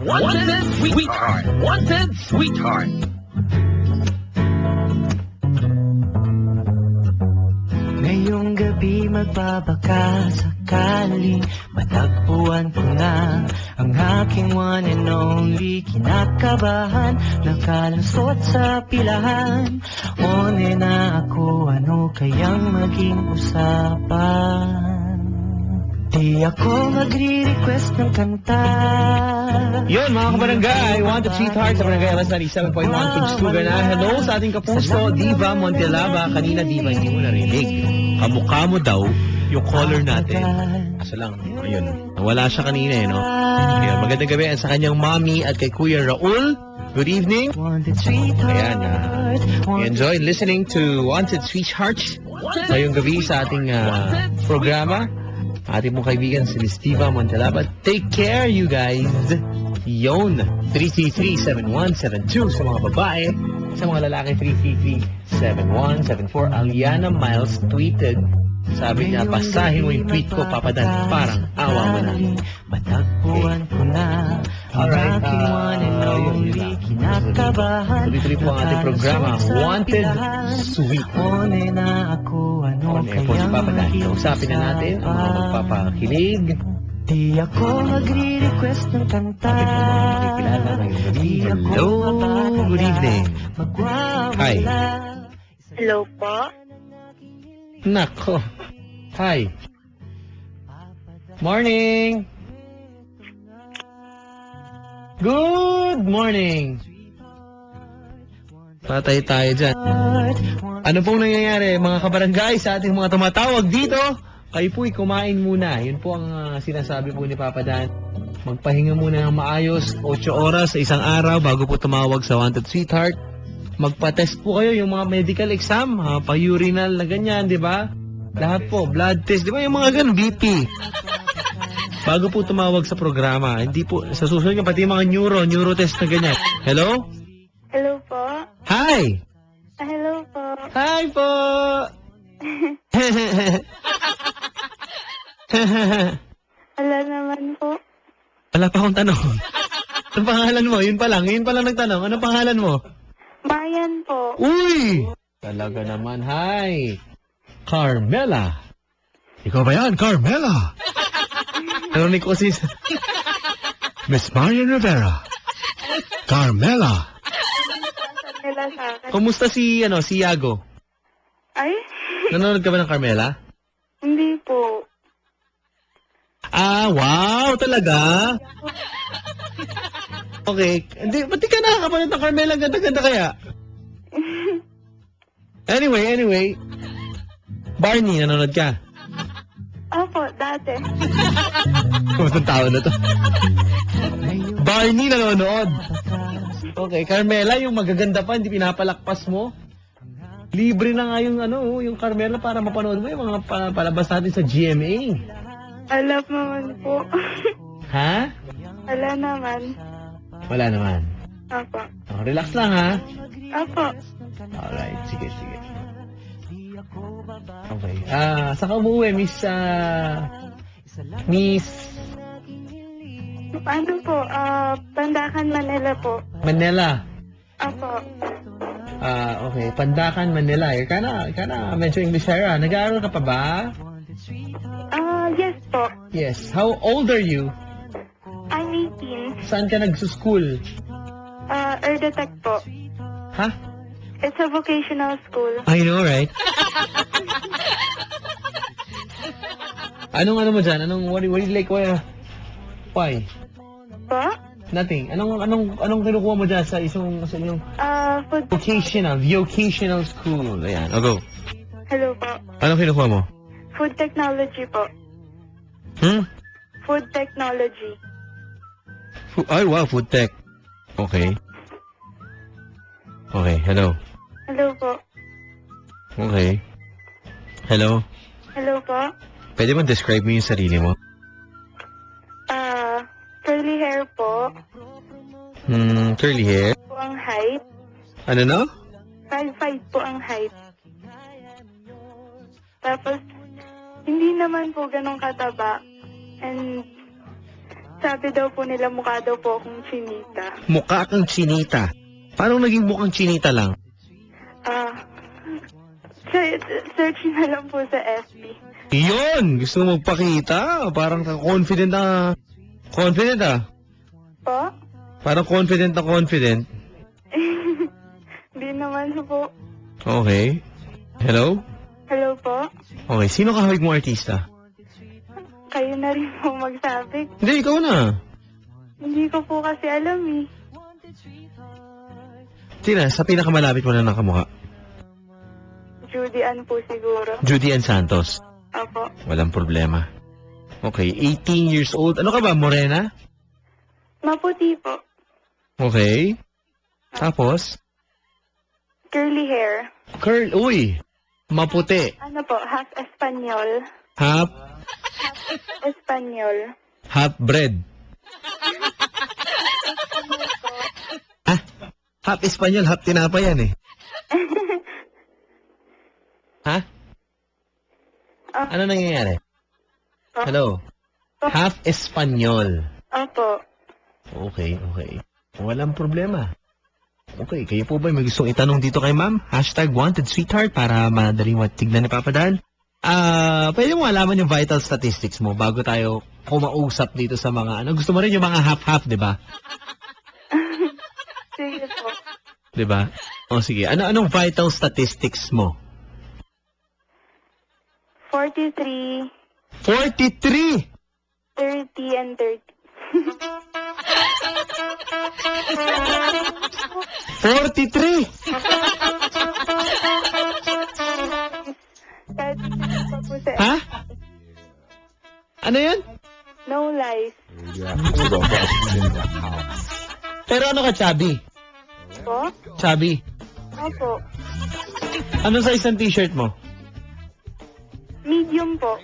Wanted Sweetheart. Wanted Sweetheart. Ngayong gabi magbabaka sakaling matagpuan ko na ang aking one and only. Kinakabahan, nakalusot sa pilahan. One na ako, ano kayang maging usapan? Di ako magre-request ng kanta. Yun, mga kabarangay, Wanted Sweetheart sa Barangay LS 97.1 Kids Sugar na. Hello sa ating kapuso, Diva Montelaba. Kanina, Diva, hindi mo narinig. Kamukha mo daw yung caller natin. Kaso lang, ayun, wala siya kanina eh, no? Ayan, magandang gabi sa kanyang mommy at kay Kuya Raul. Good evening. Ayan, enjoy listening to Wanted Sweethearts ngayong gabi sa ating programa. Ating mong kaibigan si Miss Diva Montelaba. Take care, you guys. Yon, 333-7172 sa mga babae. Sa mga lalaki, 333-7174. Aliana Miles tweeted. Sabi niya, basahin mo yung tweet ko, Papa Dan. Parang awa mo na. Matagpuan ko na. Alright, tuloy-tuloy po ang ating programa, Wanted Sweet. One na ako, ano On air po si Papa Dan. Kausapin na natin ang mga magpapakilig. Di ako magre-request ng kanta. Hello, good evening. Hi. Hello po. Nako. Hi. Morning. Good morning. Patay tayo dyan. Ano pong nangyayari, mga kabarangay, sa ating mga tumatawag dito? Kayo po'y kumain muna. Yun po ang sinasabi po ni Papa Dan. Magpahinga muna ng maayos, 8 oras sa isang araw bago po tumawag sa Wanted Sweetheart. Magpa-test po kayo yung mga medical exam, pa-urinal na ganyan, di ba? Lahat po, blood test, di ba yung mga ganun, BP. Bago po tumawag sa programa, hindi po, sa susunod niya, pati yung mga neuro test na ganyan. Hello? Hello po. Hi! Hello po. Hi po! Wala naman po. Wala pa akong tanong. Anong pangalan mo? Yun pa lang nagtanong. Anong pangalan mo? Marian po. Uy! Talaga naman, hi! Carmela! Ikaw ba yan, Carmela? Narinig ko si Miss Marian Rivera. Carmela! Nila sa akin. Kumusta si Yago? Ay? Nanonood ka ba ng Carmela? Hindi po. Ah, wow! Talaga? Okay. Hindi, ba't di ka nakakapanood ng Carmela? Ganda-ganda kaya? Anyway. Barney, nanonood ka? Opo, dati. Kumusta tao na to? Barney nanonood. Okay, Carmela, yung magaganda pa, hindi pinapalakpas mo. Libre na nga yung Carmela para mapanood mo yung mga palabas natin sa GMA. Alam naman po. Ha? Wala naman. Wala naman. Opo. Oh, relax lang, ha? Opo. Alright, sige. Okay. Saan ka umuwi, Miss... Ano po? Pandakan, Manila po. Manila. Opo. Okay. Pandakan, Manila. Kana medyo English era. Nag-aaral ka pa ba? Yes po. Yes. How old are you? I'm 18. Saan ka nagsuschool? Erdetech po. Ha? It's a vocational school. I know, right? Anong mo dyan? What do you like? Why? Po? Nothing. Anong kinukuha mo dyan sa inyong Food. vocational school? Ayan, go. Hello po. Anong kinukuha mo? Food technology po. Food technology. Ay, wow, food tech. Okay. Okay, hello. Hello po. Okay. Hello. Hello po. Pwede mo describe mo yung sarili mo? Curly hair po. Curly hair. Po ang height. Ano no? 5'5" po ang height. Tapos, hindi naman po ganun kataba. And Sabi daw po nila mukha daw po akong chinita. Mukha kang chinita. Paano naging mukhang chinita lang? Search na lang po sa FB. Yun! Gusto mo magpakita? Parang confident na... Confident ah. Po? Parang confident na confident. Hindi naman po. Okay. Hello? Hello po? Okay, sino kahawig mo artista? Kayo na rin po magsabi. Hindi, ikaw na. Hindi ko po kasi alam eh. Sino, sa pinakamalapit mo na nakamukha? Judy Ann po siguro. Judy Ann Santos. Opo. Walang problema. Okay, 18 years old. Ano ka ba, morena? Maputi po. Okay. Tapos? Curly hair. Curl, uy! Maputi. Ano po, half Espanyol. Half, Espanyol. half bread. Ah, half Espanyol, half tinapa yan eh. Ha? Ano nangyayari? Hello? Half Espanyol. Opo. Okay, okay. Walang problema. Okay, kayo po ba may gustong itanong dito kay ma'am? #WantedSweetheart para madaling tignan ni Papa Dan. Pwede mo alaman yung vital statistics mo bago tayo kumausap dito sa mga ano. Gusto mo rin yung mga half-half, di ba? Sige po. Di ba? O sige, anong vital statistics mo? 43, 43! 30, and 30. 43! Kahit pa po sa Ha? Ano yan? No lies. Pero ano ka, chubby? Po? Chubby. Opo. Ano sa isang t-shirt mo? Medium po.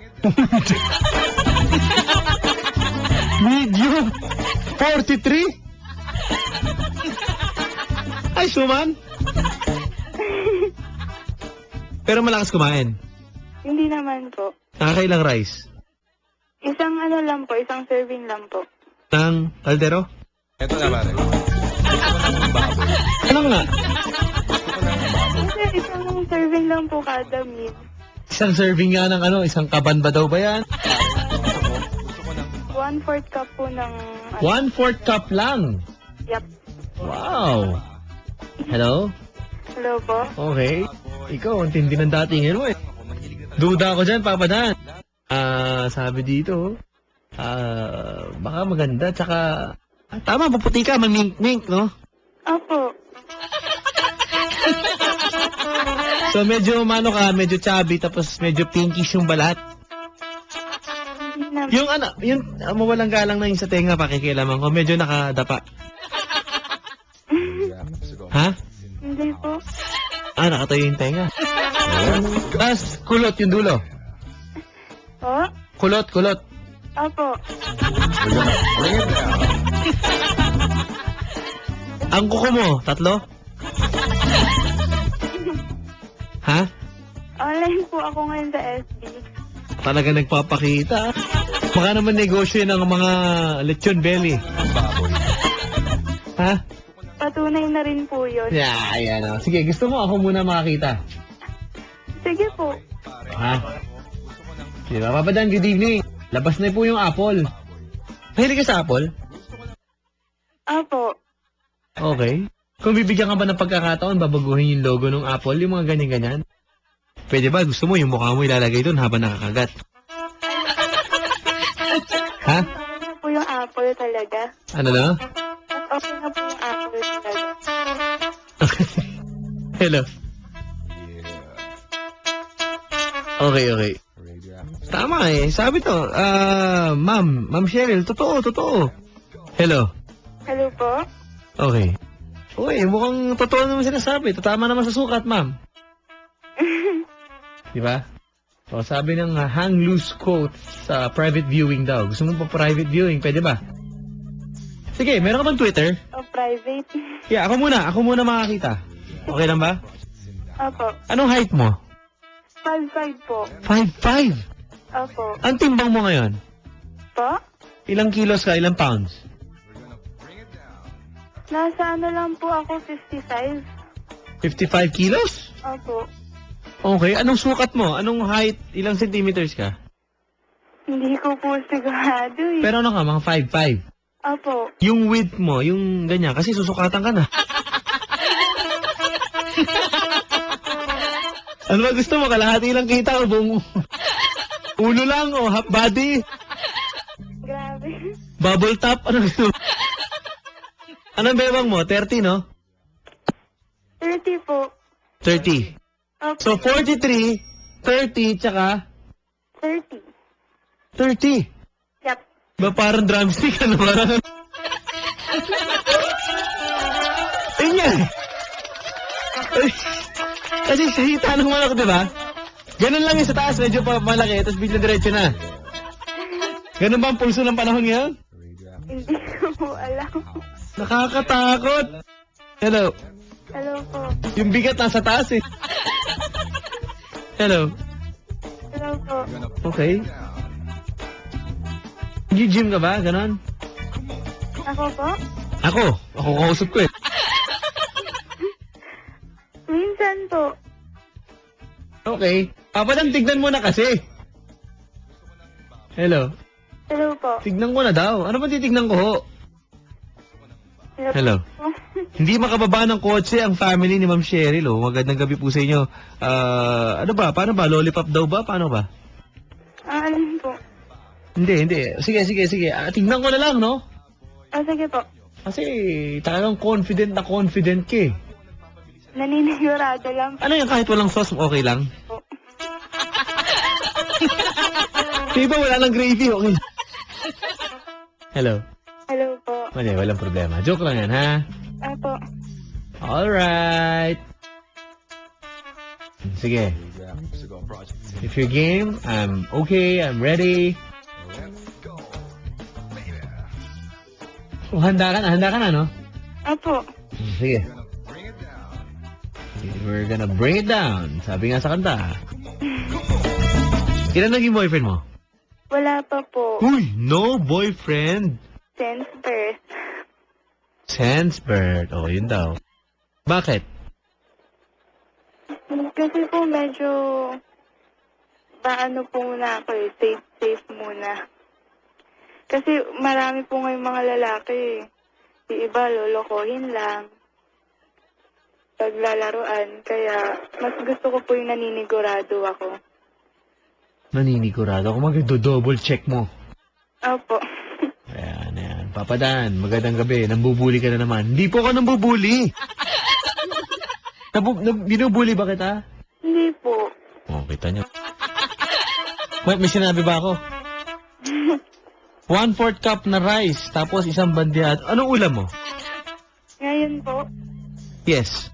Medium. 43? Ay, suman. Pero malakas kumain. Hindi naman po. Nakakailang rice? Isang ano lang po, isang serving lang po. Ng kaldero? Ito na pare. Ano nga? Kasi isang serving lang po kada meal. Isang serving nga ng ano? Isang kaban ba daw ba yan? 1/4 cup po ng... 1/4 cup lang. Yep. Wow. Hello? Hello po? Okay. Ikaw, ang tindi ng datingin mo eh. Duda ako dyan, Papa Dan. Sabi dito, baka maganda, tsaka, tama, maputi ka, mamink-mink, no? Opo. So, medyo, medyo chubby, tapos medyo pinkish yung balat. Hindi naman. Yung mawalang galang na yung sa tenga, pakikialaman ko, medyo nakadapa. Ha? Hindi po. Nakatayo yung tenga. Tapos, kulot yung dulo. Po? Kulot. Opo. Ang kuko mo, 3? Ha? Online po ako ngayon sa FB. Talaga nagpapakita. Baka naman negosyo yun ng mga lechon belly. Ha? Patunay na rin po yun. Yeah, ayan. Sige, gusto mo ako muna makakita. Sige po. Ha? Diba, Papa Dan, good evening. Labas na po yung apple. Mahilig ka sa apple? Opo. Okay. Kung bibigyan ka ba ng pagkakataon, babaguhin yung logo ng apple, yung mga ganyan-ganyan? Pwede ba? Gusto mo yung mukha mo ilalagay doon habang nakakagat? Ha? Okay na po yung apple talaga. Ano na? Okay na po yung apple talaga. Hello. Okay. Tama eh. Sabi to, Ma'am Cheryl, totoo. Hello. Hello po? Okay. Uy, mukhang totoo naman sinasabi. Tama naman sa sukat, ma'am. Diba? So, sabi ng hang loose quote sa private viewing daw. Gusto mo pa private viewing? Pwede ba? Sige, meron ka bang Twitter? O private? Yeah, ako muna makakita. Okay lang ba? Opo. Anong height mo? 5'5" po. 5'5". Opo. Ang timbang mo ngayon? Po? Ilang kilos ka? Ilang pounds? Nasa ano lang po ako, 55. 55 kilos? Opo. Okay. Anong sukat mo? Anong height? Ilang centimeters ka? Hindi ko po sigurado eh. Pero ano ka? Mga 5'5". Opo. Yung width mo, yung ganyan. Kasi susukatan ka na. Ano ba gusto mo? Kalahati lang kita o buong ulo lang o half body? Grabe. Bubble top? Ano gusto mo? Anong bebang mo? 30, no? 30 po. 30. Opo. So, 43, 30, tsaka 30. 30. Yep. Ba parang drumstick, ano parang? Tingnan. Kasi sa hita ng manok, di ba? Ganun lang yung sa taas, medyo pa malaki, tapos bigla diretso na. Ganun ba ang pulso ng panahon ngayon? Hindi ko po alam. Nakakatakot. Hello. Hello po. Yung bigat nasa taas eh. Hello. Hello po. Okay. Nag-gym ka ba? Ganon? Ako po? Ako kausap ko eh. Minsan po. Okay. Papadang tignan mo na kasi. Hello. Hello po. Tignan ko na daw. Ano ba titignan ko ho? Hello. po. Hindi makababa ng kotse ang family ni Ma'am Cheryl. Oh. Magandang gabi po sa inyo. Ano ba? Paano ba? Lollipop daw ba? Paano ba? Alin po? Hindi. Sige. Tignan ko na lang, no? Sige po. Kasi talagang confident na confident ka eh. Naninigurado lang po. Ano yan? Kahit walang sauce, okay lang? Diba wala ng gravy, okay? Hello. Hello po. Mali, walang problema. Joke lang yan, ha? Apo. Alright. Sige. If you're game, I'm okay, I'm ready. Oh, handa ka na, no? Apo. Sige. We're gonna bring it down. Sabi nga sa kanta. Ilan naging boyfriend mo? Wala pa po. Uy, no boyfriend. Since birth. Since birth. Oh, yun daw. Bakit? Kasi po medyo paano po muna ako eh. Safe muna. Kasi marami po ngayong mga lalaki eh. Yung iba lolokohin lang. Paglalaruan. Kaya mas gusto ko po yung naninigurado ako. Naninigurado ako. Mag-double check mo. Opo. Ayan. Papa Dan, magandang gabi. Nambubuli ka na naman. Hindi po ako nambubuli. Binubuli ba kita? Hindi po. Oh, kita nyo. Wait, may sinabi ba ako? 1/4 cup na rice, tapos isang bandiya. Anong ulam mo? Ngayon po, Yes.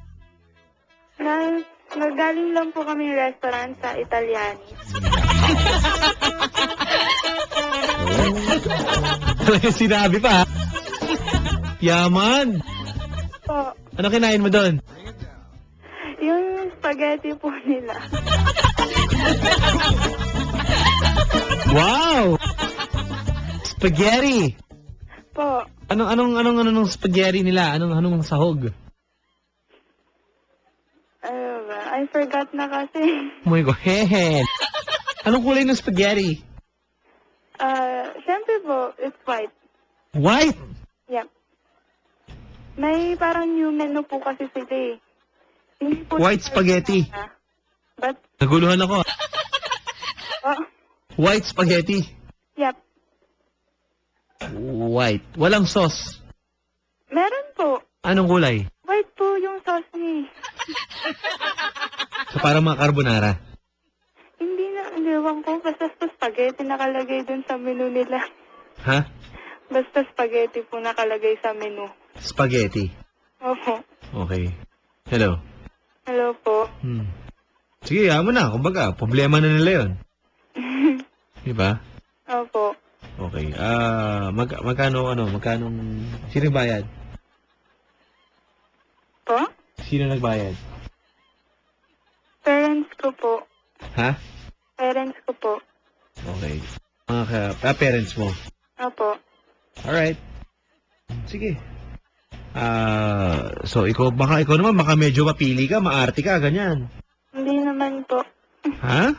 nagaling lang po kami restaurant sa Italiani. Talagang sinabi pa, ha? Yaman. Po, Ano kinain mo doon? yung spaghetti po nila. Wow! Spaghetti. Po, Anong spaghetti nila? Anong sahog? ano ba? I forgot na kasi. Oh my God, hehe. Anong kulay ng spaghetti? Siyempre po, it's white. White. Yep. May parang new menu po kasi sila eh. Hindi po White spaghetti. But, Naguluhan ako. oh, White spaghetti. yep. White. Walang sauce. Meron po. Anong kulay? White po yung sauce niya. So parang mga carbonara. Hindi ko. Basta spaghetti nakalagay dun sa menu nila. Ha? Basta spaghetti po nakalagay sa menu. Spaghetti. Opo. Okay. Hello. Hello po. Sige, yaman mo na. Kumbaga, problema na nila yun. Diba? Opo. Okay. Magkano, sino bayad? Po? Sino nagbayad? Parents ko po. Ha? Parents ko po. Okay. Mga parents mo. Opo. Alright. Sige. So ikaw naman, baka medyo mapili ka, maarte ka, ganyan. Hindi naman po. Ha?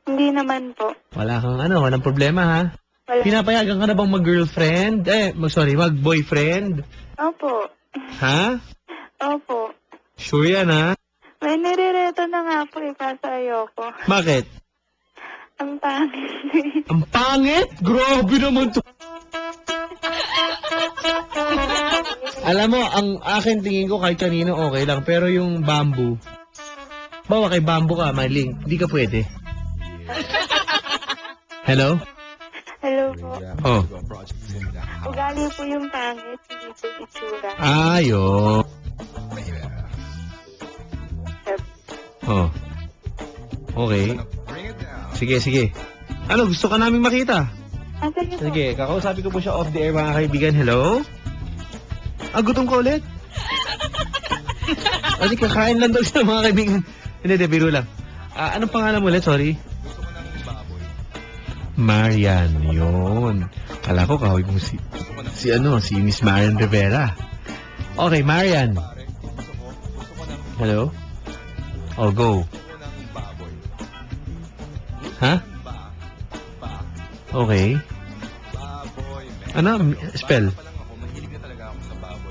Hindi naman po. Walang problema, ha? Wala. Pinapayagan ka na bang mag-girlfriend? Mag-boyfriend? Opo. Ha? Opo. Sure yan, ha? May nirereto na nga po kaso ayoko. Bakit? Ang pangit. Ang pangit? Grabe naman to. Alam mo, ang akin tingin ko kahit kanino okay lang, pero yung bamboo, bawa kay bamboo ka, maling, hindi ka pwede. Hello? Hello po. Oh. Ugali po yung pangit, hindi po itsura. Ayo. Oh. Okay. Sige. Ano, gusto ka namin makita? Sige po. Sige, kakausapin ko po siya off the air, mga kaibigan. Hello? Gutom ka ulit? Kasi kakain lang daw siya, mga kaibigan. Hindi, biro lang. Anong pangalan mo ulit? Sorry. Marian, yun. Kala ko kahoy mo si Miss Marian Rivera. Okay, Marian. Hello? Oh, go. Ha? Okay. Ano? Spell?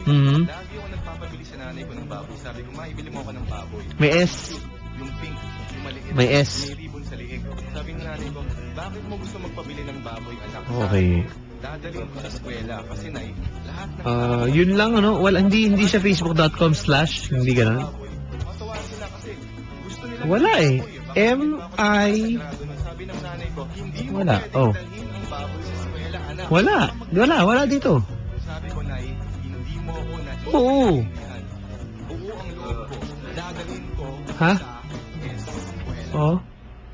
Mm-hmm. Lagi ako nagpapabili sa nanay ko ng baboy. Sabi ko, maibili mo ako ng baboy. May S. Yung pink, yung maliit. May S. May ribbon sa liig. Sabi ng nanay ko, bakit mo gusto magpabili ng baboy, anak? Okay. Dadalhin ko sa eskwela kasi lahat ng Yun lang, ano? Well, hindi siya facebook.com/ hindi ganun. baboy. Matawa sila kasi gusto nila Wala eh. M-I... Sabi ng nanay ko, hindi mo Wala. pwedeng Oh. dalhin ang baboy sa eskwela, anak. Wala dito. Sabi ko, Nay, hindi mo ako naiintindihan. Oo. Buo ang loob ko. Dadalhin ko Ha? sa eskwela. Oh,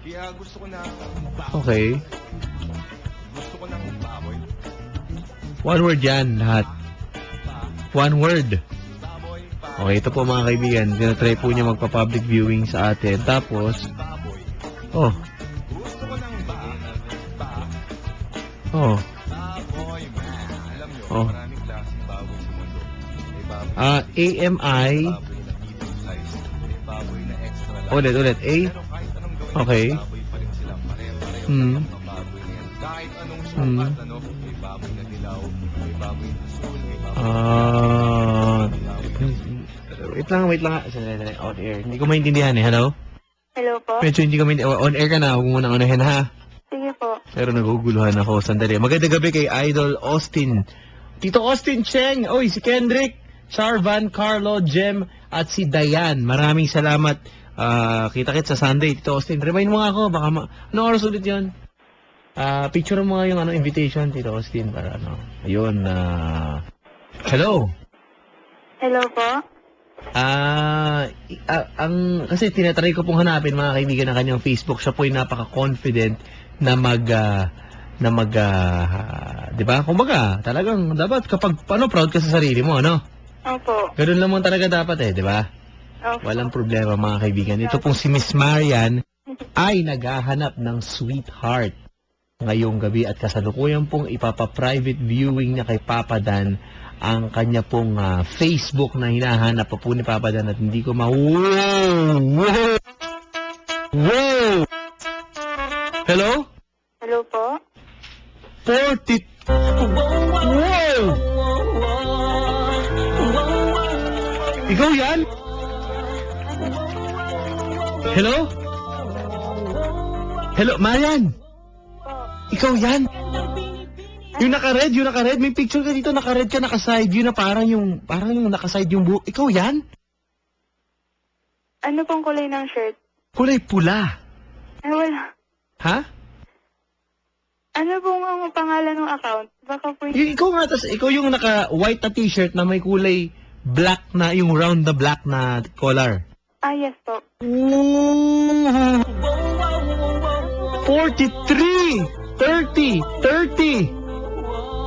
Kaya gusto ko na okay. Gusto ko ng baboy. One word yan, lahat. One word. Baboy, Okay, ito po mga kaibigan. Tinatry po niya magpa-public viewing sa atin. Tapos, baboy. oh, Gusto ko ng oh. baboy, man. Alam nyo, Oh. maraming klaseng baboy sa mundo. May baboy AMI. baboy na medium size. May baboy na extra large. Ulit. A. Pero kahit anong gawin, Okay. baboy pa rin sila. Pare-pareho Hmm. ang mga baboy na yan. Kahit anong sukat, may baboy na dilaw, may baboy na sul, may baboy Wait lang. Sandali, on air. Hindi ko maintindihan eh. Hello? Hello po. Medyo hindi ko maintindihan. On air ka na. Huwag mo nang unahin ha. Sige po. Pero naguguluhan ako. Sandali. Magandang gabi kay Idol Austin. Tito Austin Cheng. Oy, si Kendrick, Charvan, Carlo, Jem, at si Dayan. Maraming salamat. Kita-kits sa Sunday. Tito Austin, remind mo nga ako. Baka ano oras ulit yun? Picture mo nga yung invitation, Tito Austin. Para ano. Ayun. Hello. Hello po. Kasi tinatry ko pong hanapin mga kaibigan ng kanyang Facebook. Siya po ay napaka-confident na di ba? Kumbaga, talagang dapat kapag proud ka sa sarili mo, ano? Opo. Ganun lang mo talaga dapat di ba? Opo. Walang problema mga kaibigan. Ito pong si Miss Marian ay naghahanap ng sweetheart ngayong gabi at kasalukuyan pong ipapa-private viewing niya kay Papa Dan ang kanya pong Facebook na hinahanap pa po ni Papa Dan at hindi ko Wow! Hello? Hello po. 40... Wow! Ikaw yan? Hello? Hello, Marian? Ikaw yan? Yung naka-red, may picture ka dito, naka-red ka, naka-side view na parang yung naka-side yung buhok. Ikaw yan? Ano pong kulay ng shirt? Kulay pula. Ay, wala. Ha? Ano pong ang pangalan ng account? Baka po Ikaw nga, ikaw yung naka-white na t-shirt na may kulay black na, yung round the black na collar. Yes po. 43! 30!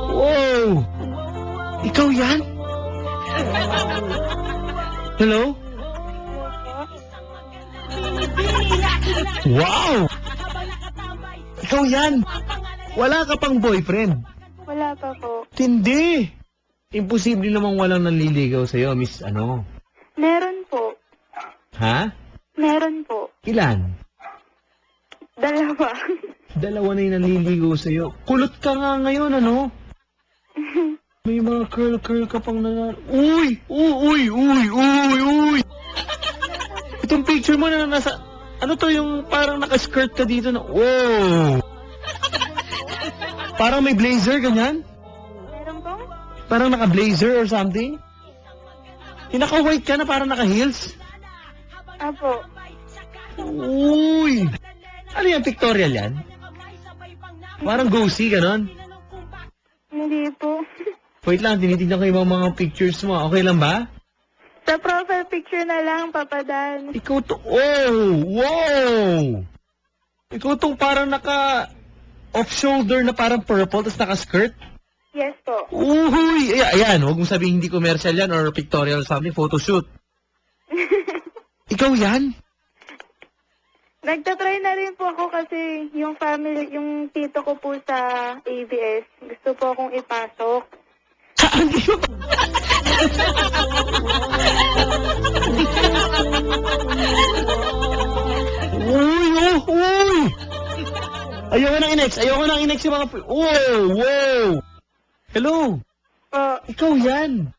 Wow! Ikaw yan? Hello? Wow! Ikaw yan? Wala ka pang boyfriend? Wala Wala pa po. Tindi! Imposible namang walang nanliligaw sa'yo, Miss ano. Meron po. Ha? Meron po. Ilan? Dalawa. Dalawa na yung nanliligaw sa'yo. Kulot ka nga ngayon, ano? May mga curl ka pang Uy! Uy! Itong picture mo na nasa... Ano to yung parang naka-skirt ka dito na... Wow! Parang may blazer, ganyan? Meron po? Parang naka-blazer or something? Yung naka-white ka na parang naka-heels? Apo. Uy! Ano yan? Pictorial yan? Parang go-see, ganon? Hindi po. Wait lang, tinitignan ko yung mga pictures mo. Okay lang ba? Sa profile picture na lang, Papa Dan. Ikaw to... Oh! Wow! Ikaw tong parang naka... off-shoulder na parang purple, tapos naka-skirt? Yes po. Uy! Ayan, huwag mong sabihin hindi commercial yan or pictorial something, photoshoot. Ikaw yan? Nagtatry na rin po ako kasi yung family, yung tito ko po sa ABS, gusto po akong ipasok. Uy! Ayoko nang inex yung mga... Wow! Hello! Po. Ikaw yan!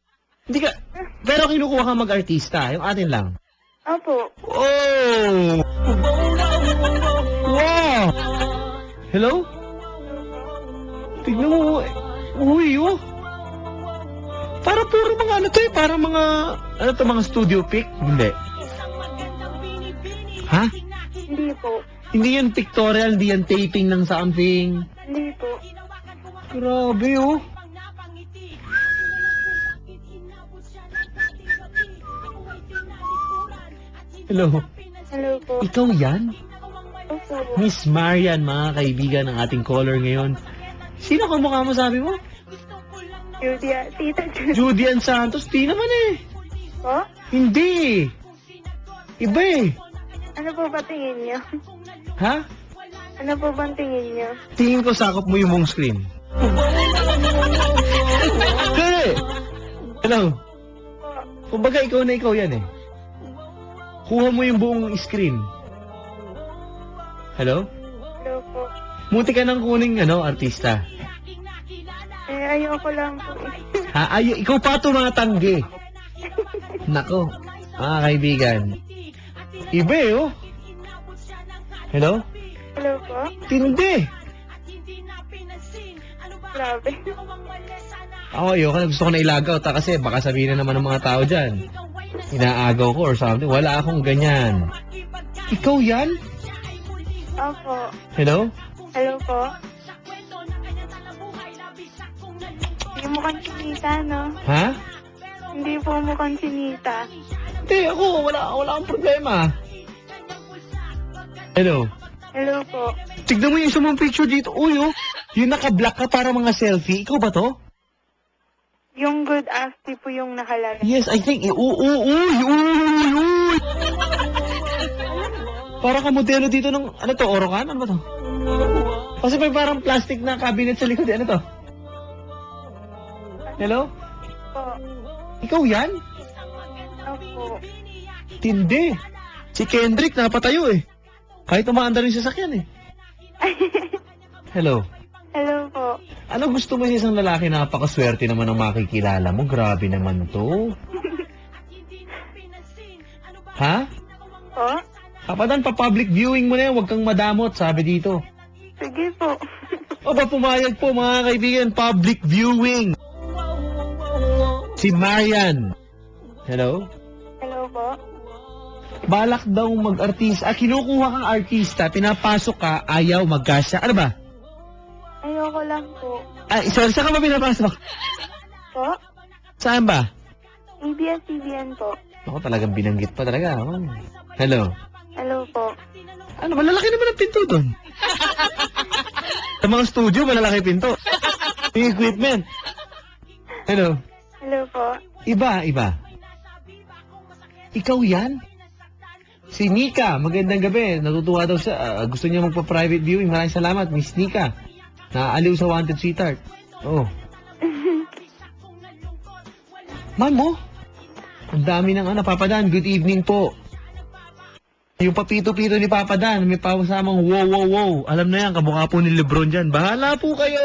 Hindi ka... Pero kinukuha ka mag-artista, yung atin lang. Opo. Oh! Wow! Hello? Tignan mo. Uy, oh. Para puro mga ano to eh. Para mga... Ano to, mga studio pic? Hindi. Ha? Hindi po. Hindi yan pictorial, hindi yan taping ng something. Hindi po. Grabe, oh. Hello? Hello po. Ikaw yan? Opo. Miss Marian, mga kaibigan ng ating caller ngayon. Sino ka mukha mo, sabi mo? Tita Judy. Judy Ann Santos. Di naman eh. Po? Hindi. Iba eh. Ano po ba tingin niyo? Ha? Ano po bang tingin niyo? Tingin ko sakop mo yung mong screen. Kaya Hello? Kumbaga ikaw na ikaw yan eh. Kuha mo yung buong screen. Hello? Hello po. Muti ka nang kuning artista. Ayoko lang po. Ha? Ikaw pa tumatanggi. Nako, mga kaibigan. Iba eh, oh. Hello? Hello po? Tindi. Grabe. Ako, ayoko na. Gusto ko na ilagaw. Kasi baka sabihin na naman ng mga tao dyan. Inaagaw ko or something. Wala akong ganyan. Ikaw yan? Opo. Hello? Hello po? Hindi mukhang sinita, no? Ha? Hindi po mukhang sinita. Hindi, ako. Wala akong problema. Hello? Hello po. Tignan mo yung isang mong picture dito. Uy, oh. Yung naka-black ka para mga selfie. Ikaw ba to? Yung good asti po yung nakalagay. Yes, I think. Uy. Para ka modelo dito ng, ano to, Orocan? Ano ba to? Kasi may parang plastic na cabinet sa likod. Ano to? Hello? Po. Ikaw yan? Opo. Tindi. Si Kendrick napatayo eh. Kahit umaanda rin sa sasakyan eh. Hello? Hello po. Ano gusto mo sa isang lalaki na napakaswerte naman ang makikilala mo? Grabe naman to. Ha? Po? Kapadan, pa-public viewing mo na yan. Huwag kang madamot, sabi dito. Sige po. O ba pumayag po, mga kaibigan, public viewing. Si Marian. Hello? Hello po. Balak daw mag-artista. Kinukuha kang artista, pinapasok ka, ayaw magkasya. Ano ba? Ayoko lang po. Ay, sorry, saan ka ba pinapasok? Po? Saan ba? ABS-CBN po. Ako talagang binanggit pa talaga. Oh. Hello? Hello po. Ano, malalaki naman ang pinto doon. Sa mga studio, malalaki pinto. Yung equipment. Hello? Hello po. Iba. Ikaw yan? Si Nika, magandang gabi. Natutuwa daw siya. Gusto niya magpa-private viewing. Maraming salamat, Miss Nika. Naaaliw sa Wanted Sweetheart. Oh. Ma'am mo? Ang dami ng ano, Papa Dan. Good evening po. Yung papito-pito ni Papa Dan, may pawasamang wow, wow, wow. Alam na yan, kamukha po ni Lebron dyan. Bahala po kayo!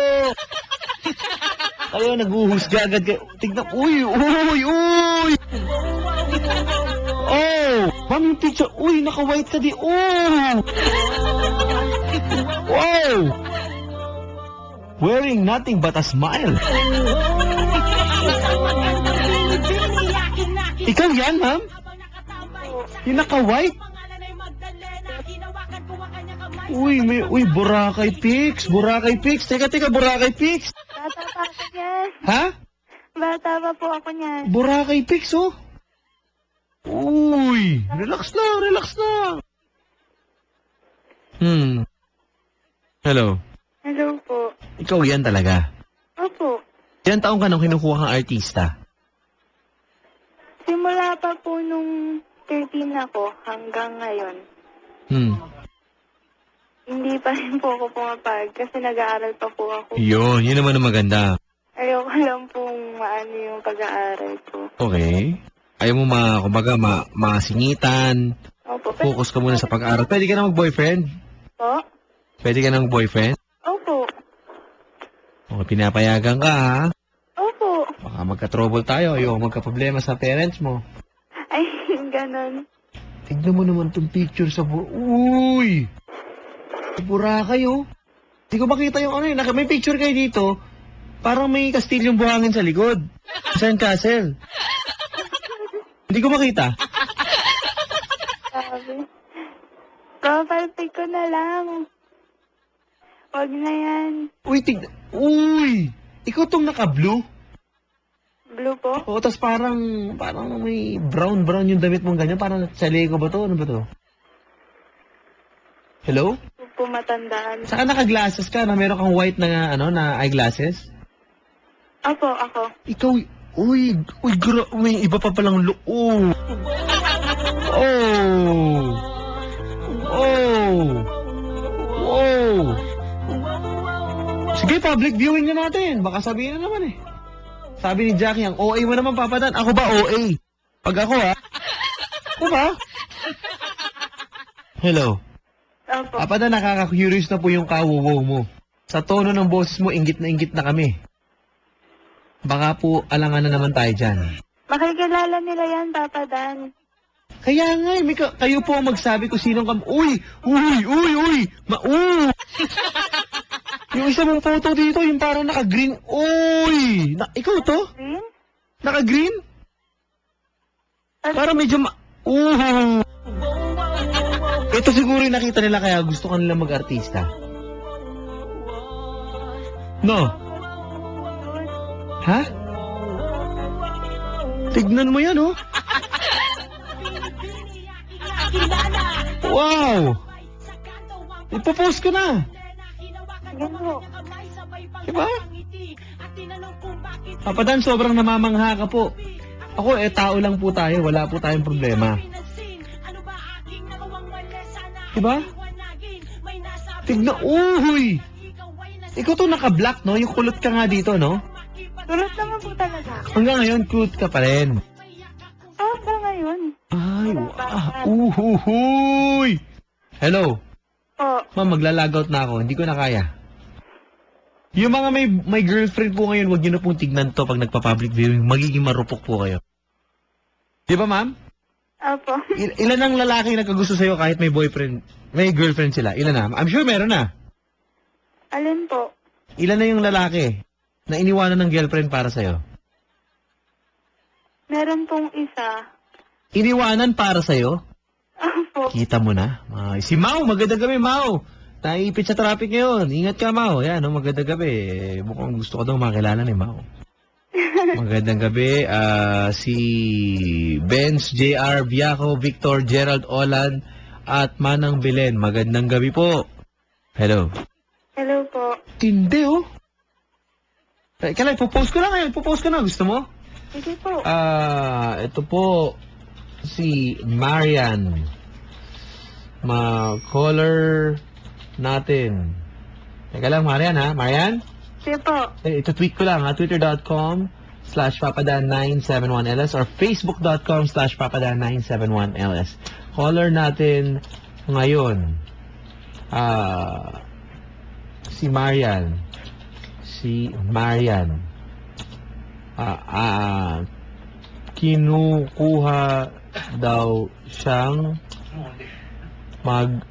Kayo, nag-uhusga agad kayo. Tignan, uy! Oh! Ma'am, yung picture, uy, naka-white ka di. Oh! Wow! Wearing nothing but a smile. Ikaw yan, ma'am? Yung naka-white? Uy, Boracay Pics. Teka, Boracay Pics. Bata pa ako niyan. Ha? Bata pa po ako niyan. Boracay Pics, oh. Uy, relax lang. Hello. Hello po. Ikaw yan talaga. Opo. Ilan taong ka nung kinukuha kang artista? Simula pa po nung 13 ako hanggang ngayon. Hindi pa rin po ako pumapag kasi nag-aaral pa po ako. Yun naman ang maganda. Ayoko lang pong maano yung pag-aaral ko. Okay. Ayaw mo masingitan. Opo. Focus ka muna sa pag-aaral. Pwede ka na mag-boyfriend? Po? Pwede ka na mag-boyfriend? Opo. Okay, pinapayagan ka, ha? Opo. Baka magka-trouble tayo. Ayaw magka-problema sa parents mo. Ay, ganon. Tignan mo naman itong picture sa Uy! Sa Boracay, oh. Hindi ko makita yung ano yun. May picture kayo dito. Parang may kastilyong buhangin sa likod. Sand Castle. Hindi ko makita. Sabi. Profile pic ko na lang. Huwag na yan. Uy! Ikaw tong naka-blue? Blue po? Oo, tas parang may brown yung damit mong ganyan. Parang chaleco ba to? Ano ba to? Hello? Pumatandaan. Saan naka-glasses ka na meron kang white na eyeglasses? Opo, ako. Ikaw, may iba pa palang loob. Sige, public viewing na natin. Baka sabihin na naman eh. Sabi ni Jackie, ang OA mo naman, Papa Dan. Ako ba OA? Pag ako, ha? Ako ba? Hello? Opo. Papa Dan, nakaka-curious na po yung kawuwo mo. Sa tono ng boses mo, inggit na kami. Baka po alangan na naman tayo dyan. Makikilala nila yan, Papa Dan. Kaya nga, kayo po ang magsabi ko sinong kam... Uy! Yung isa mong photo dito, yung parang naka-green. Uy! Ikaw to? Green? Naka-green? Parang medyo Ito siguro yung nakita nila kaya gusto ka nila mag-artista. No? Ha? Tignan mo yan, oh. Wow! Ipopost ko na. Ganun. Diba? Papa Dan, sobrang namamangha ka po. Ako, tao lang po tayo. Wala po tayong problema. Diba? Tignan, uy! Ikaw to naka-black, no? Yung kulot ka nga dito, no? Tulot naman po talaga. Hanggang ngayon, cute ka pa rin. Hanggang ngayon. Ay, uhuhuy! Hello? Po. Ma'am, maglalagaut na ako. Hindi ko na kaya. Yung mga may girlfriend po ngayon, wag niyo na pong tignan to pag nagpa-public viewing. Magiging marupok po kayo. Di ba, ma'am? Opo. Ilan ang lalaki nagkagusto sa'yo kahit may boyfriend, may girlfriend sila? Ilan na? I'm sure meron na. Alin po? Ilan na yung lalaki na iniwanan ng girlfriend para sa'yo? Meron pong isa. Iniwanan para sa'yo? Opo. Kita mo na. Si Mau, magandang gabi, Mau. Naiipit sa traffic ngayon. Ingat ka, Mau. Yan, magandang gabi. Mukhang gusto ko daw makilala ni Mau. Magandang gabi. Si Benz, JR, Biaco, Victor, Gerald, Olan, at Manang Belen. Magandang gabi po. Hello. Hello po. Tindi, oh. Kaya, ipopost ko na ngayon. Ipopost ko na. Gusto mo? Sige po. Ito po. Si Marian. Ma-caller natin. Teka lang, Marian, ha? Marian? Sige po. Ito tweet ko lang ha, twitter.com/papadan971ls or facebook.com/papadan971ls. Caller natin ngayon, si Marian. Kinukuha daw siyang mag-artista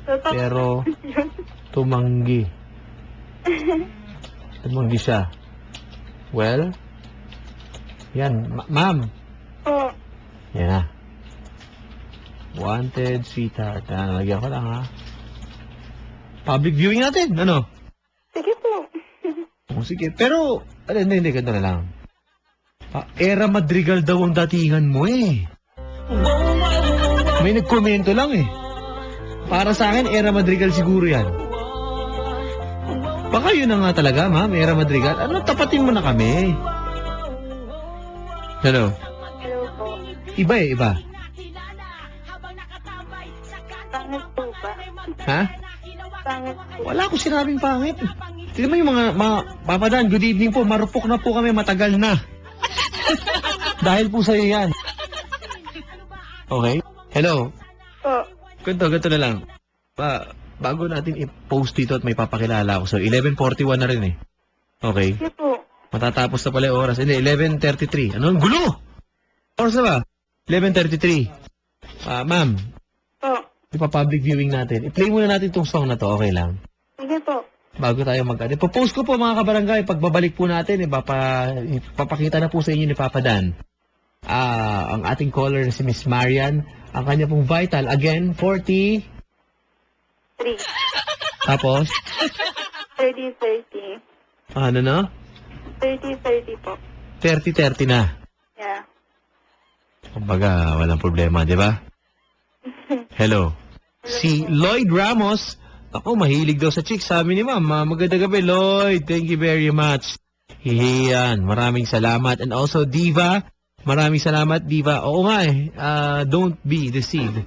pero tumanggi siya. Well, yan, ma'am. Po. Yan na. Wanted, sweetheart. Lagyan ko lang ha. Public viewing natin, ano? Sige po. Sige, pero, hindi, ganito na lang. Era Madrigal daw ang datingan mo eh. May nagkomento lang eh. Para sa akin, Era Madrigal siguro yan. Baka yun na nga talaga, ma'am, Era Madrigal. Ano, tapatin mo na kami. Hello? Hello po. Iba eh, iba. Pangit po ba? Ha? Pangit po. Wala akong sinabing pangit. Tignan mo yung mga Papadan, good evening po. Marupok na po kami, matagal na. Dahil po sa'yo yan. Okay? Hello? Po. Ganito na lang. Bago natin i-post dito at may papakilala ako. So, 11:41 na rin eh. Okay? Sige po. Matatapos na pala yung oras. Hindi, 11:33. Ano? Ang gulo! Oras na ba? 11:33. Ma'am, Po. ipa-public viewing natin. I-play muna natin itong song na to. Okay lang? Sige po. Bago tayo mag-ano. Ipo-post ko po mga kabarangay. Pagbabalik po natin, ipapakita na po sa inyo ni Papa Dan. Ang ating caller na si Miss Marian. Ang kanya pong vital. Again, 40. 3. Tapos, 30. ano na? 30 po. 30 na. Yeah. Kumbaga, walang problema, di ba? Hello. Si Lloyd Ramos. Ako, mahilig daw sa chicks. Sabi ni ma'am, magandang gabi, Lloyd. Thank you very much. Hihiyan. Maraming salamat. And also, Diva. Maraming salamat, Diva. Oo nga eh. Don't be deceived.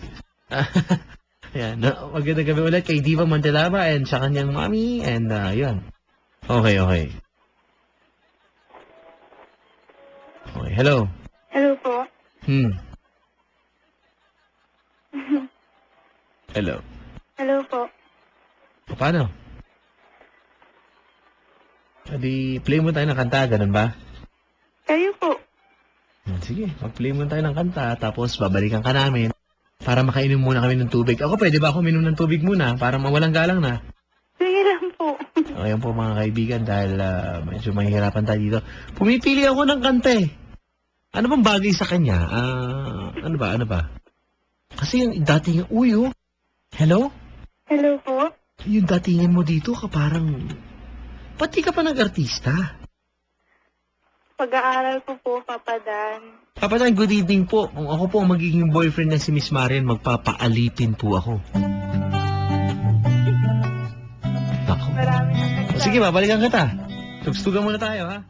Yan. Magandang gabi ulit kay Diva Montelaba and sa kanyang mami. And yun. Okay. Okay, hello. Hello po. Hello. Hello po. Paano? Adi, play mo tayo ng kanta, ganun ba? Kayo po. Sige, mag-play mo tayo ng kanta, tapos babalikan ka namin para makainom muna kami ng tubig. Ako, pwede ba ako minom ng tubig muna para mawalang galang na? Sige lang po. Ayan po mga kaibigan, dahil medyo mahihirapan tayo dito. Pumipili ako ng kanta eh. Ano bang bagay sa kanya? Ano ba? Kasi yung dating, hello? Hello po. Yung datingan mo dito ka parang, pati ka pa nag-artista. Pag-aaral ko po, Papa Dan. Papa Dan, good evening po. Kung ako po ang magiging boyfriend ng si Miss Marian, magpapaalipin po ako. Ako. Maraming Sige, babalikan kita. Tugstugan muna tayo, ha?